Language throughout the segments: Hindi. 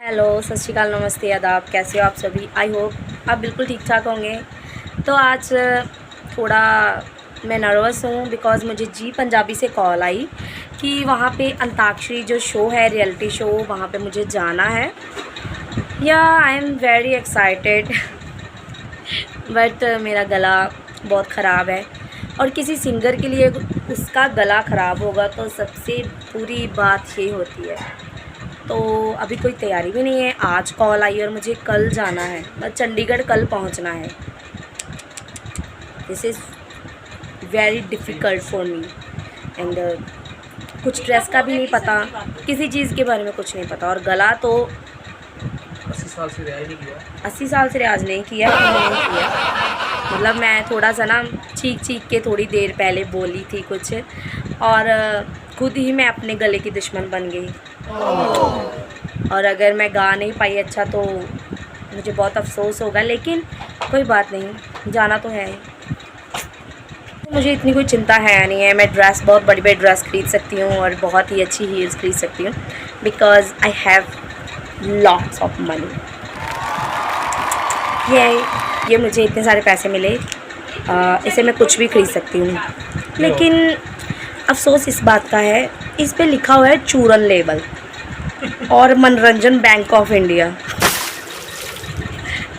हेलो, सत श्री अकाल, नमस्ते, आदाब। कैसे हो आप सभी? आई होप आप बिल्कुल ठीक ठाक होंगे। तो आज थोड़ा मैं नर्वस हूँ बिकॉज़ मुझे जी पंजाबी से कॉल आई कि वहाँ पे अंताक्षरी जो शो है, रियलिटी शो, वहाँ पे मुझे जाना है। या I am very excited but मेरा गला बहुत ख़राब है और किसी सिंगर के लिए उसका गला ख़राब होगा तो सबसे बुरी बात ये होती है। तो अभी कोई तैयारी भी नहीं है। आज कॉल आई और मुझे कल जाना है, मतलब चंडीगढ़ कल पहुंचना है। This is very difficult for me and कुछ ड्रेस का भी नहीं पता, किसी चीज़ के बारे में कुछ नहीं पता। और गला तो 80 साल से रियाज नहीं किया। 80 साल से रियाज नहीं किया, नहीं किया। मतलब मैं थोड़ा सा ना चीख के थोड़ी देर पहले बोली थी कुछ और खुद ही मैं अपने गले की दुश्मन बन गई। और अगर मैं गा नहीं पाई अच्छा तो मुझे बहुत अफसोस होगा, लेकिन कोई बात नहीं, जाना तो है ही। मुझे इतनी कोई चिंता है नहीं है। मैं ड्रेस, बहुत बड़ी बड़ी ड्रेस खरीद सकती हूँ और बहुत ही अच्छी हील्स खरीद सकती हूँ because I have lots of money. ये मुझे इतने सारे पैसे मिले, इसे मैं कुछ भी खरीद सकती हूँ। लेकिन अफसोस इस बात का है, इस पे लिखा हुआ है चूरन लेबल और मनोरंजन बैंक ऑफ इंडिया।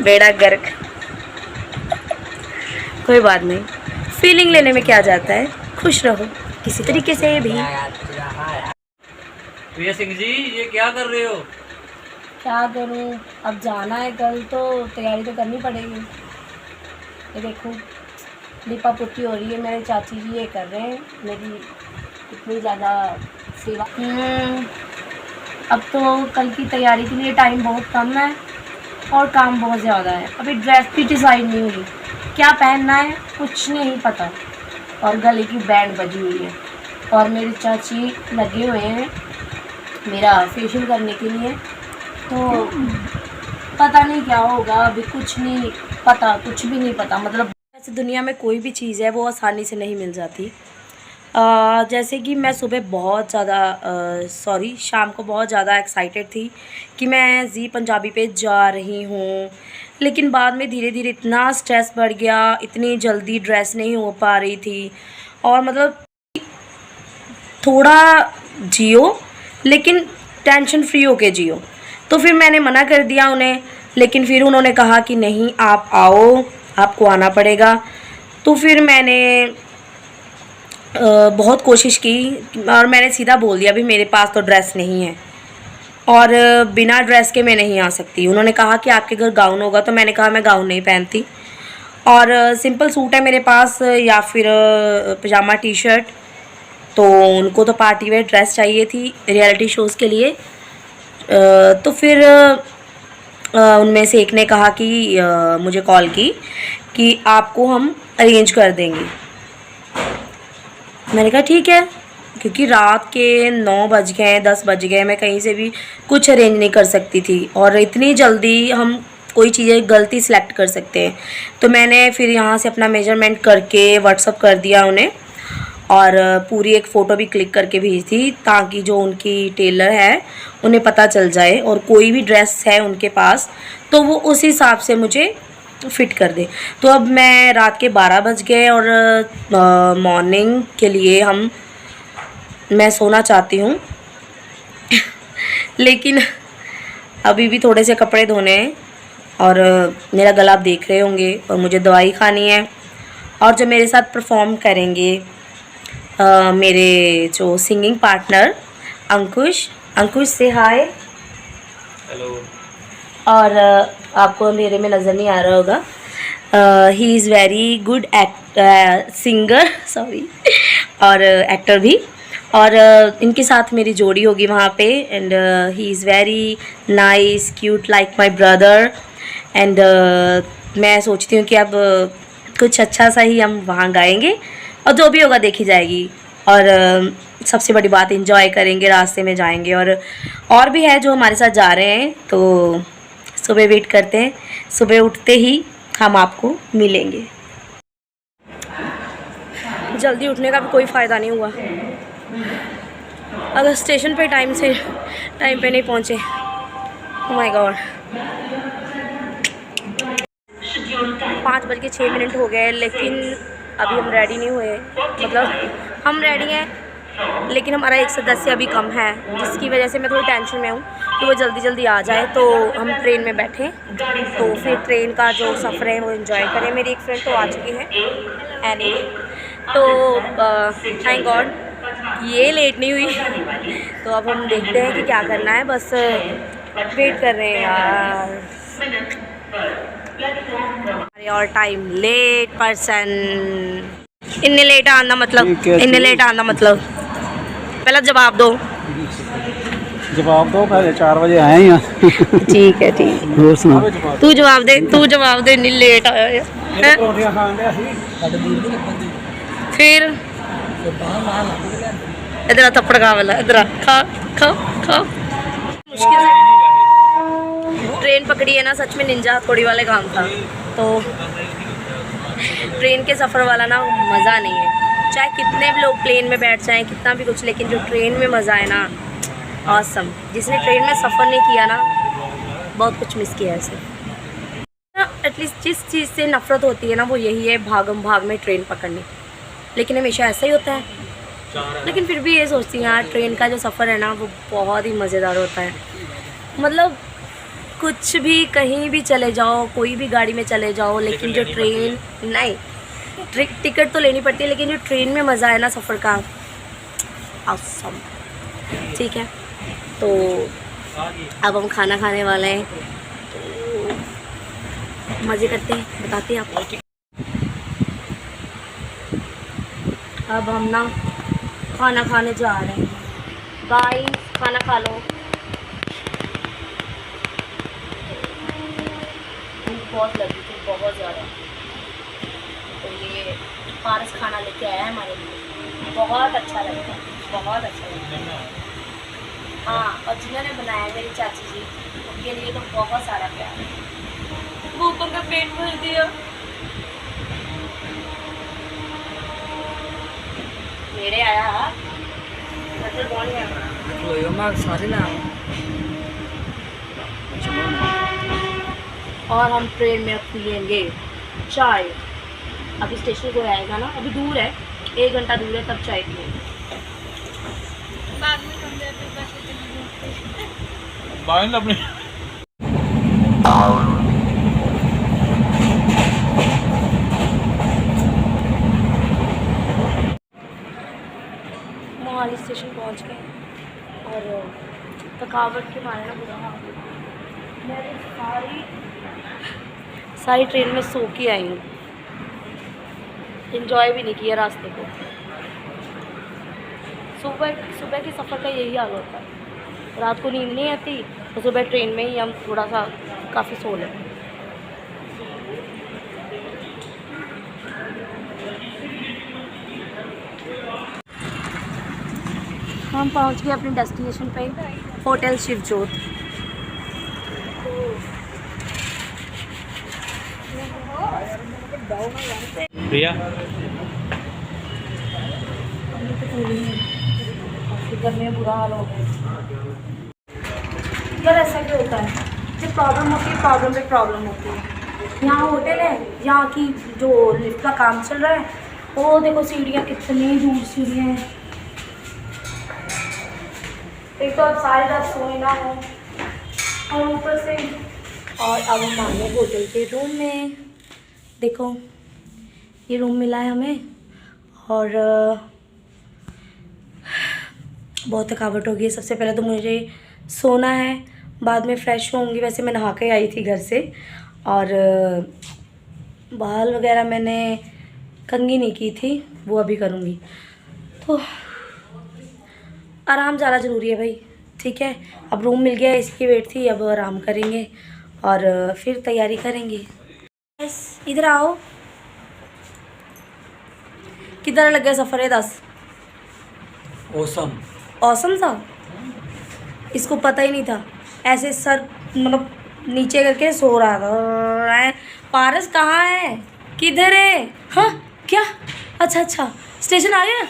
बेड़ा गर्क। कोई बात नहीं, फीलिंग लेने में क्या जाता है, खुश रहो किसी तरीके से भी। प्रिया सिंह जी, ये क्या कर रहे हो? क्या करूं, अब जाना है कल तो तैयारी तो करनी पड़ेगी। ये देखो लिपा पुट्टी हो रही है, मेरे चाची जी ये कर रहे हैं मेरी इतनी ज़्यादा सेवा। अब तो कल की तैयारी के लिए टाइम बहुत कम है और काम बहुत ज़्यादा है। अभी ड्रेस भी डिसाइड नहीं हुई, क्या पहनना है कुछ नहीं पता। और गले की बैंड बजी हुई है और मेरे चाची लगे हुए हैं मेरा फेशियल करने के लिए। तो पता नहीं क्या होगा, अभी कुछ नहीं पता, कुछ भी नहीं पता। मतलब ऐसे दुनिया में कोई भी चीज़ है वो आसानी से नहीं मिल जाती। जैसे कि मैं सुबह बहुत ज़्यादा शाम को बहुत ज़्यादा एक्साइटेड थी कि मैं ज़ी पंजाबी पे जा रही हूँ, लेकिन बाद में धीरे धीरे इतना स्ट्रेस बढ़ गया, इतनी जल्दी ड्रेस नहीं हो पा रही थी। और मतलब थोड़ा जियो लेकिन टेंशन फ्री होके जियो। तो फिर मैंने मना कर दिया उन्हें, लेकिन फिर उन्होंने कहा कि नहीं आप आओ, आपको आना पड़ेगा। तो फिर मैंने बहुत कोशिश की और मैंने सीधा बोल दिया भी मेरे पास तो ड्रेस नहीं है और बिना ड्रेस के मैं नहीं आ सकती। उन्होंने कहा कि आपके घर गाउन होगा, तो मैंने कहा मैं गाउन नहीं पहनती और सिंपल सूट है मेरे पास या फिर पजामा टी शर्ट। तो उनको तो पार्टी वेयर ड्रेस चाहिए थी रियलिटी शोज़ के लिए। तो फिर उनमें से एक ने कहा कि मुझे कॉल की कि आपको हम अरेंज कर देंगे। मैंने कहा ठीक है, क्योंकि रात के 9 बज गए, 10 बज गए, मैं कहीं से भी कुछ अरेंज नहीं कर सकती थी और इतनी जल्दी हम कोई चीज़ें गलती सिलेक्ट कर सकते हैं। तो मैंने फिर यहाँ से अपना मेजरमेंट करके व्हाट्सअप कर दिया उन्हें और पूरी एक फ़ोटो भी क्लिक करके भेजी थी ताकि जो उनकी टेलर है उन्हें पता चल जाए और कोई भी ड्रेस है उनके पास तो वो उस हिसाब से मुझे फ़िट कर दे। तो अब मैं रात के 12 बज गए और मॉर्निंग के लिए मैं सोना चाहती हूँ लेकिन अभी भी थोड़े से कपड़े धोने हैं और मेरा गला आप देख रहे होंगे और मुझे दवाई खानी है। और जो मेरे साथ परफॉर्म करेंगे मेरे जो सिंगिंग पार्टनर अंकुश से हाय। हेलो। और आपको अंधेरे में नज़र नहीं आ रहा होगा, he is very good singer और एक्टर भी। और इनके साथ मेरी जोड़ी होगी वहाँ पे and he is very nice cute like my brother and मैं सोचती हूँ कि अब कुछ अच्छा सा ही हम वहाँ गाएंगे और जो भी होगा देखी जाएगी। और सबसे बड़ी बात एंजॉय करेंगे, रास्ते में जाएंगे और भी है जो हमारे साथ जा रहे हैं। तो सुबह वेट करते हैं, सुबह उठते ही हम आपको मिलेंगे। जल्दी उठने का भी कोई फ़ायदा नहीं हुआ अगर स्टेशन पे टाइम पे नहीं पहुँचे ओह माय गॉड 5:06 हो गए, लेकिन अभी हम रेडी नहीं हुए। मतलब हम रेडी हैं लेकिन हमारा एक सदस्य अभी कम है, जिसकी वजह से मैं थोड़ी टेंशन में हूँ कि वो जल्दी जल्दी आ जाए तो हम ट्रेन में बैठें, तो फिर ट्रेन का जो सफ़र है वो एंजॉय करें। मेरी एक फ्रेंड तो आ चुकी है एनी, तो थैंक गॉड ये लेट नहीं हुई। तो अब हम देखते हैं कि क्या करना है, बस वेट कर रहे हैं यार। और टाइम लेट पर्सन इन्ने लेट आना मतलब पहले जवाब दो पहले 4 बजे आए हैं। ठीक है ठीक है, और सुना तू जवाब दे इन्नी लेट आया है। फिर इधर थप्पड़ खा वाला, इधर खा खा खा। मुश्किल से ट्रेन पकड़ी है ना, सच में निंजा हथौड़ी वाले काम था। तो ट्रेन के सफ़र वाला ना मज़ा नहीं है, चाहे कितने भी लोग प्लेन में बैठ जाएं, कितना भी कुछ, लेकिन जो ट्रेन में मज़ा है ना, ऑसम। जिसने ट्रेन में सफ़र नहीं किया ना, बहुत कुछ मिस किया है ऐसे। एटलीस्ट जिस चीज़ से नफ़रत होती है ना, वो यही है भागम भाग में ट्रेन पकड़नी। लेकिन हमेशा ऐसा ही होता है। लेकिन फिर भी ये सोचती हूँ यार, ट्रेन का जो सफ़र है ना वो बहुत ही मज़ेदार होता है। मतलब कुछ भी कहीं भी चले जाओ, कोई भी गाड़ी में चले जाओ, लेकिन जो ट्रेन नहीं, टिकट तो लेनी पड़ती है, लेकिन जो ट्रेन में मज़ा है ना सफ़र का, ऑसम। ठीक है, तो अब हम खाना खाने वाले हैं, तो मज़े करते हैं, बताते हैं आपको। अब हम ना खाना खाने जा रहे हैं। गाइस खाना खा लो। भूख बहुत लगी थी, बहुत ज़्यादा। तो ये पारस खाना लेके आया है हमारे लिए, बहुत अच्छा लगता है, बहुत अच्छा लगता है। हाँ, और जिन्होंने बनाया मेरी चाची जी, उनके लिए तो बहुत सारा प्यार है। भूखों का पेट भर दिया। मेरे आया मतलब कौन है सारे ना। और हम ट्रेन में पियेंगे चाय। अभी स्टेशन को आएगा ना, अभी दूर है, 1 घंटा दूर है, तब चाय पियेंगे। मोहाली स्टेशन पहुंच गए और थकावट के मारे ना बुरा हाल हो गया। मैं सारी ट्रेन में सो के आई हूँ, एंजॉय भी नहीं किया रास्ते को। सुबह के सफ़र का यही हाल होता है, रात को नींद नहीं आती, तो सुबह ट्रेन में ही हम थोड़ा सा काफ़ी सो लेते हैं। हम पहुंच गए अपने डेस्टिनेशन पे, होटल शिवजोत। प्रिया गर्मी में बुरा हाल हो गया यार। ऐसा क्यों होता है, जब प्रॉब्लम होती है प्रॉब्लम पे प्रॉब्लम होती है। यहाँ होटल है, यहाँ की जो लिफ्ट का काम चल रहा है, वो देखो सीढ़ियाँ कितनी दूर सीढ़ियाँ हैं। एक तो अब सारी रात सोए ना हो, और ऊपर से और अब हम आ गए होटल के रूम में। देखो ये रूम मिला है हमें, और बहुत थकावट हो गई है। सबसे पहले तो मुझे सोना है, बाद में फ़्रेश होंगी। वैसे मैं नहा के आई थी घर से, और बाल वगैरह मैंने कंघी नहीं की थी, वो अभी करूँगी। तो आराम ज़्यादा ज़रूरी है भाई, ठीक है। अब रूम मिल गया, इसकी वेट थी, अब आराम करेंगे और फिर तैयारी करेंगे। बस इधर आओ, किधर लग गया सफ़र है 10? ओसम औसम था, इसको पता ही नहीं था। ऐसे सर मतलब नीचे करके सो रहा था। पारस कहाँ है, किधर है? हाँ क्या, अच्छा अच्छा स्टेशन आ गया।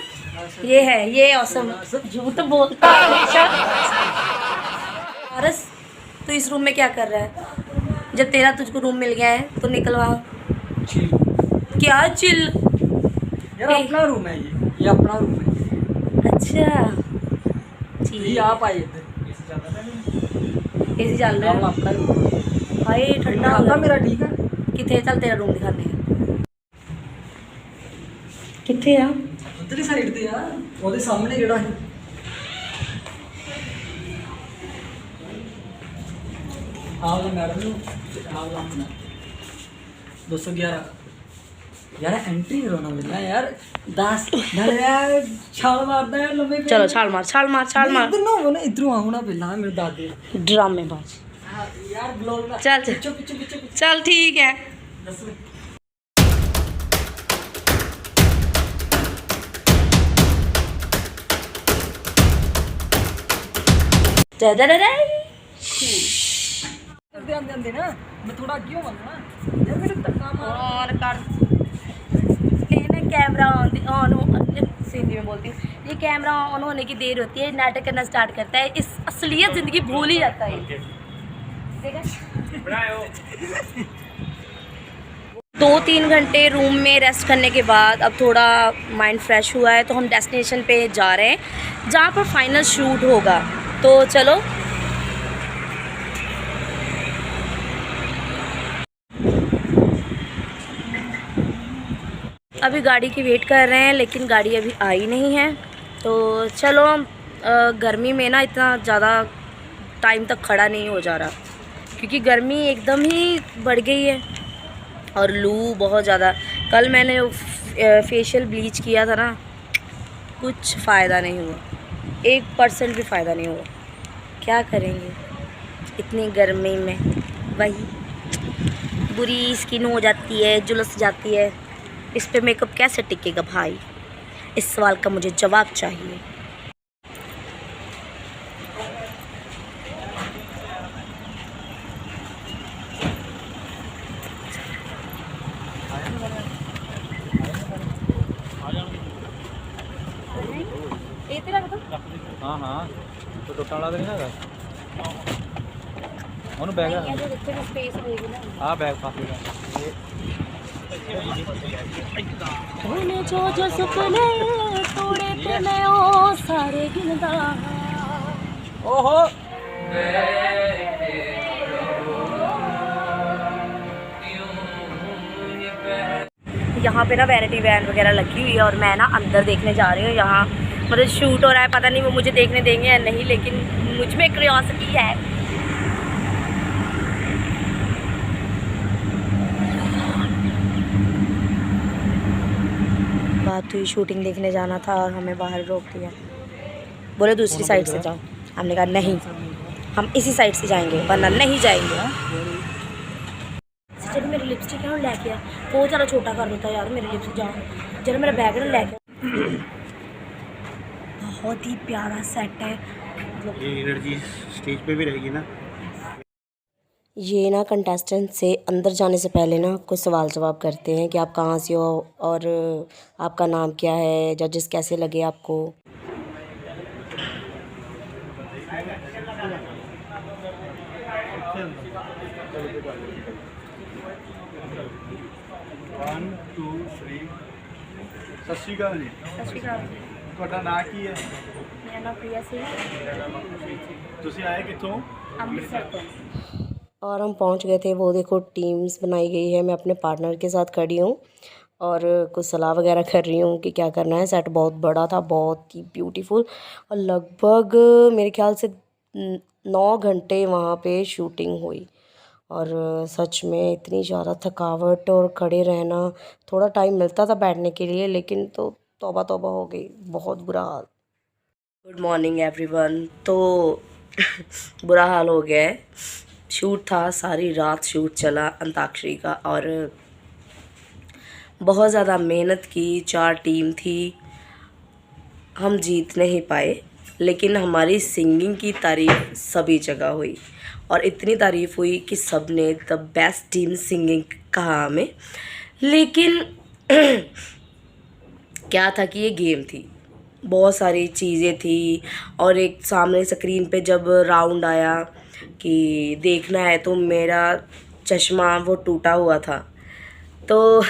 ये है, ये औसम, झूठ बोलता है हमेशा। पारस तो इस रूम में क्या कर रहा है? जब तेरा तुझको रूम मिल गया है तो निकलवा। चिल। क्या चिल? यार अपना रूम है ये अपना रूम है। अच्छा ये आप आइए इधर। एसी चल रहा है। अपना रूम हाय ठंडा हो आता गया। मेरा ठीक है। किथे? चल तेरा रूम दिखाने हैं। किथे आ? उधर ही साइड ਤੇ ਆ ਉਹਦੇ ਸਾਹਮਣੇ ਜਿਹੜਾ ਹੈ ਆਹ ਵਾਲਾ ਮੈਡਮ ਨੂੰ ਆਹ ਵਾਲਾ ਆਪਣਾ 211 यार एंट्री कराना मिलना यार 10 नाले यार छाल मारदा है लंबे चलो छाल मार छाल मार छाल मार। इधर ना हो ना इधरों आओ ना पहला मेरे दादे ड्रामेबाज। यार ब्लॉग ना चल चल पिछो पिछो पिछो चल ठीक है। ध्यान दे ना मैं थोड़ा क्यों बोलना यार मेरे धक्का मार और कर लेकिन कैमरा ऑन हिंदी में बोलती हूँ। ये कैमरा ऑन होने की देर होती है, नाटक करना स्टार्ट करता है, इस असलियत ज़िंदगी भूल ही जाता है। देखा 2-3 घंटे रूम में रेस्ट करने के बाद अब थोड़ा माइंड फ्रेश हुआ है, तो हम डेस्टिनेशन पे जा रहे हैं जहाँ पर फाइनल शूट होगा। तो चलो अभी गाड़ी की वेट कर रहे हैं, लेकिन गाड़ी अभी आई नहीं है। तो चलो गर्मी में ना इतना ज़्यादा टाइम तक खड़ा नहीं हो जा रहा, क्योंकि गर्मी एकदम ही बढ़ गई है और लू बहुत ज़्यादा। कल मैंने फेशियल ब्लीच किया था ना, कुछ फ़ायदा नहीं हुआ, 1% भी फ़ायदा नहीं हुआ। क्या करेंगे इतनी गर्मी में? वही बुरी स्किन हो जाती है, झुलस जाती है। इस पे मेकअप कैसे टिकेगा भाई? इस सवाल का मुझे जवाब चाहिए। हाँ हाँ तो टुटਣ वाला तो नहीं ना ਉਹਨੂੰ ਬੈਗ ਆ ਬੈਗ ਫਸ ਗਿਆ तूने जो जो सपने तोड़े थे मैं ओ सारे गिनदा। ओहो यहाँ पे ना वैनिटी वैन वगैरह लगी हुई है और मैं ना अंदर देखने जा रही हूँ। यहाँ मतलब शूट हो रहा है, पता नहीं वो मुझे देखने देंगे या नहीं, लेकिन मुझ में क्यूरियोसिटी है। बात हुई शूटिंग देखने जाना था और हमें बाहर रोक दिया, बोले दूसरी साइड से जाओ। हमने कहा नहीं, हम इसी साइड से जाएंगे वरना नहीं जाएंगे। चलो मेरी लिपस्टिक है लेके आ, बहुत ज़्यादा छोटा कर देता है यार मेरी लिपस्टिक। जा चलो मेरा बैग ना लेके। बहुत ही प्यारा सेट है, ये एनर्जी स्टेज पे भी रहेगी ना। ये ना कंटेस्टेंट से अंदर जाने से पहले ना कुछ सवाल जवाब करते हैं कि आप कहाँ से हो और आपका नाम क्या है, जजेस कैसे लगे आपको। सत श्री अकाल जी। सत श्री अकाल। ਤੁਹਾਡਾ ਨਾਂ ਕੀ ਹੈ? मेरा नाम प्रिया सिंह। ਤੁਸੀਂ आए कितों? अमृतसर तो। और हम पहुंच गए थे। वो देखो टीम्स बनाई गई है, मैं अपने पार्टनर के साथ खड़ी हूँ और कुछ सलाह वगैरह कर रही हूँ कि क्या करना है। सेट बहुत बड़ा था, बहुत ही ब्यूटीफुल, और लगभग मेरे ख्याल से 9 घंटे वहाँ पे शूटिंग हुई। और सच में इतनी ज़्यादा थकावट और खड़े रहना, थोड़ा टाइम मिलता था बैठने के लिए, लेकिन तो तौबा तौबा हो गई, बहुत बुरा हाल। Good morning everyone. तो बुरा हाल हो गया है। शूट था, सारी रात शूट चला अंताक्षरी का, और बहुत ज़्यादा मेहनत की। 4 टीम थी, हम जीत नहीं पाए, लेकिन हमारी सिंगिंग की तारीफ़ सभी जगह हुई और इतनी तारीफ़ हुई कि सब ने द बेस्ट टीम सिंगिंग कहा हमें। लेकिन क्या था कि ये गेम थी, बहुत सारी चीज़ें थी, और एक सामने स्क्रीन पे जब राउंड आया कि देखना है तो मेरा चश्मा वो टूटा हुआ था। तो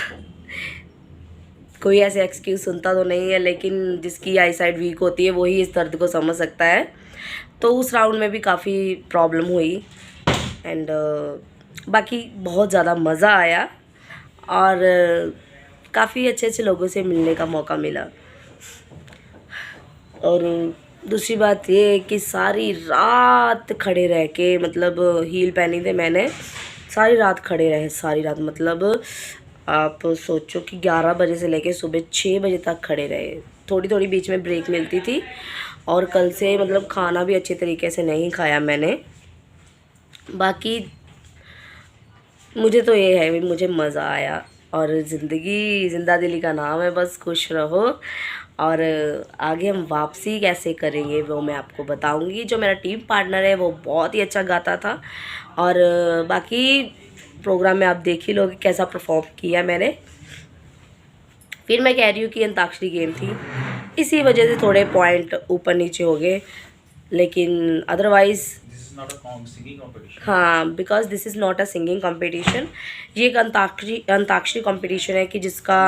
कोई ऐसे एक्सक्यूज़ सुनता तो नहीं है, लेकिन जिसकी आई साइड वीक होती है वही इस दर्द को समझ सकता है। तो उस राउंड में भी काफ़ी प्रॉब्लम हुई एंड बाकी बहुत ज़्यादा मज़ा आया और काफ़ी अच्छे अच्छे लोगों से मिलने का मौका मिला। और दूसरी बात ये है कि सारी रात खड़े रह के, मतलब हील पहनी थे मैंने, सारी रात खड़े रहे, सारी रात मतलब आप सोचो कि 11 बजे से लेके सुबह 6 बजे तक खड़े रहे। थोड़ी थोड़ी बीच में ब्रेक मिलती थी और कल से मतलब खाना भी अच्छे तरीके से नहीं खाया मैंने। बाकी मुझे तो ये है, मुझे मज़ा आया और ज़िंदगी जिंदा दिली का नाम है, बस खुश रहो। और आगे हम वापसी कैसे करेंगे वो मैं आपको बताऊंगी। जो मेरा टीम पार्टनर है वो बहुत ही अच्छा गाता था और बाकी प्रोग्राम में आप देख ही लोगे कैसा परफॉर्म किया मैंने। फिर मैं कह रही हूँ कि अंताक्षरी गेम थी, इसी वजह से थोड़े पॉइंट ऊपर नीचे हो गए, लेकिन अदरवाइज़ हाँ, because this is not a singing competition, ये एक अंताक्षरी कंपटीशन है कि जिसका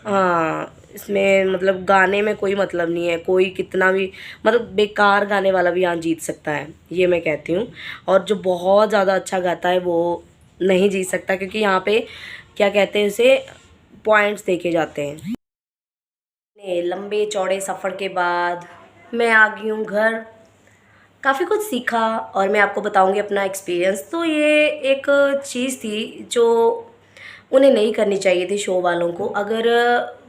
हाँ, इसमें मतलब गाने में कोई मतलब नहीं है, कोई कितना भी मतलब बेकार गाने वाला भी यहाँ जीत सकता है, ये मैं कहती हूँ। और जो बहुत ज़्यादा अच्छा गाता है वो नहीं जीत सकता, क्योंकि यहाँ पे क्या कहते हैं उसे, पॉइंट्स देखे जाते हैं। लंबे चौड़े सफ़र के बाद मैं आ गई हूँ घर, काफ़ी कुछ सीखा और मैं आपको बताऊंगी अपना एक्सपीरियंस। तो ये एक चीज़ थी जो उन्हें नहीं करनी चाहिए थी शो वालों को। अगर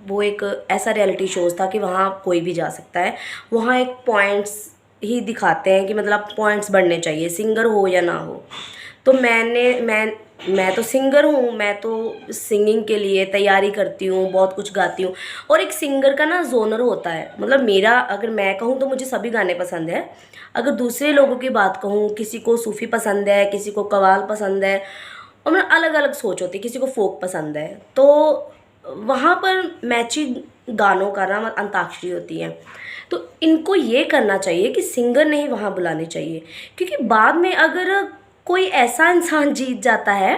वो एक ऐसा रियलिटी शोज़ था कि वहाँ कोई भी जा सकता है, वहाँ एक पॉइंट्स ही दिखाते हैं कि मतलब पॉइंट्स बढ़ने चाहिए, सिंगर हो या ना हो। तो मैं तो सिंगर हूँ, मैं तो सिंगिंग के लिए तैयारी करती हूँ, बहुत कुछ गाती हूँ। और एक सिंगर का ना जोनर होता है, मतलब मेरा अगर मैं कहूँ तो मुझे सभी गाने पसंद है। अगर दूसरे लोगों की बात कहूँ, किसी को सूफ़ी पसंद है, किसी को कव्वाल पसंद है, और मतलब अलग अलग सोच होती है, किसी को फोक पसंद है। तो वहाँ पर मैचिंग गानों का ना अंताक्षरी होती है। तो इनको ये करना चाहिए कि सिंगर नहीं वहाँ बुलाने चाहिए, क्योंकि बाद में अगर कोई ऐसा इंसान जीत जाता है,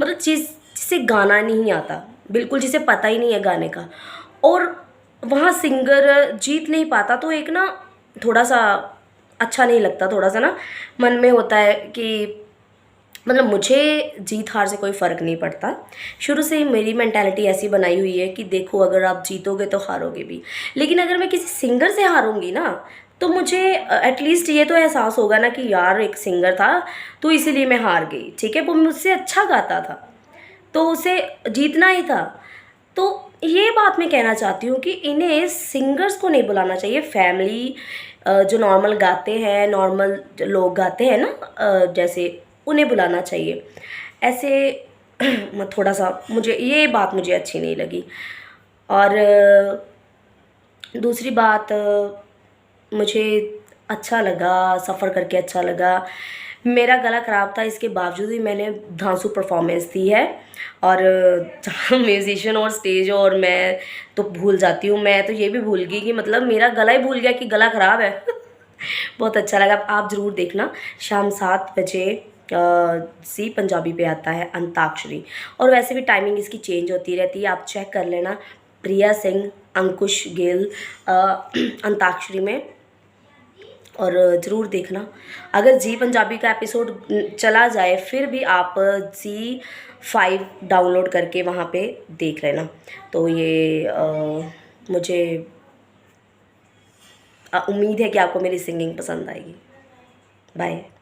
मतलब जिसे गाना नहीं आता बिल्कुल, जिसे पता ही नहीं है गाने का, और वहाँ सिंगर जीत नहीं पाता, तो एक ना थोड़ा सा अच्छा नहीं लगता, थोड़ा सा ना मन में होता है कि मतलब मुझे जीत हार से कोई फ़र्क नहीं पड़ता। शुरू से ही मेरी मेंटालिटी ऐसी बनाई हुई है कि देखो अगर आप जीतोगे तो हारोगे भी, लेकिन अगर मैं किसी सिंगर से हारूंगी ना तो मुझे एटलीस्ट ये तो एहसास होगा ना कि यार एक सिंगर था तो इसीलिए मैं हार गई, ठीक है, वो मुझसे अच्छा गाता था तो उसे जीतना ही था। तो ये बात मैं कहना चाहती हूँ कि इन्हें सिंगर्स को नहीं बुलाना चाहिए, फैमिली जो नॉर्मल गाते हैं, नॉर्मल लोग गाते हैं ना जैसे, उन्हें बुलाना चाहिए ऐसे। थोड़ा सा मुझे ये बात मुझे अच्छी नहीं लगी। और दूसरी बात, मुझे अच्छा लगा, सफ़र करके अच्छा लगा। मेरा गला ख़राब था, इसके बावजूद भी मैंने धांसू परफॉर्मेंस दी है। और जहाँ म्यूजिशियन और स्टेज और मैं तो भूल जाती हूँ, मैं तो ये भी भूल गई कि मतलब मेरा गला ही भूल गया कि गला ख़राब है। बहुत अच्छा लगा। आप ज़रूर देखना, शाम 7 बजे सी पंजाबी पे आता है अंताक्षरी, और वैसे भी टाइमिंग इसकी चेंज होती रहती है, आप चेक कर लेना। प्रिया सिंह, अंकुश गिल अंताक्षरी में, और ज़रूर देखना। अगर जी पंजाबी का एपिसोड चला जाए फिर भी आप Z5 डाउनलोड करके वहाँ पे देख लेना। तो ये मुझे उम्मीद है कि आपको मेरी सिंगिंग पसंद आएगी। बाय।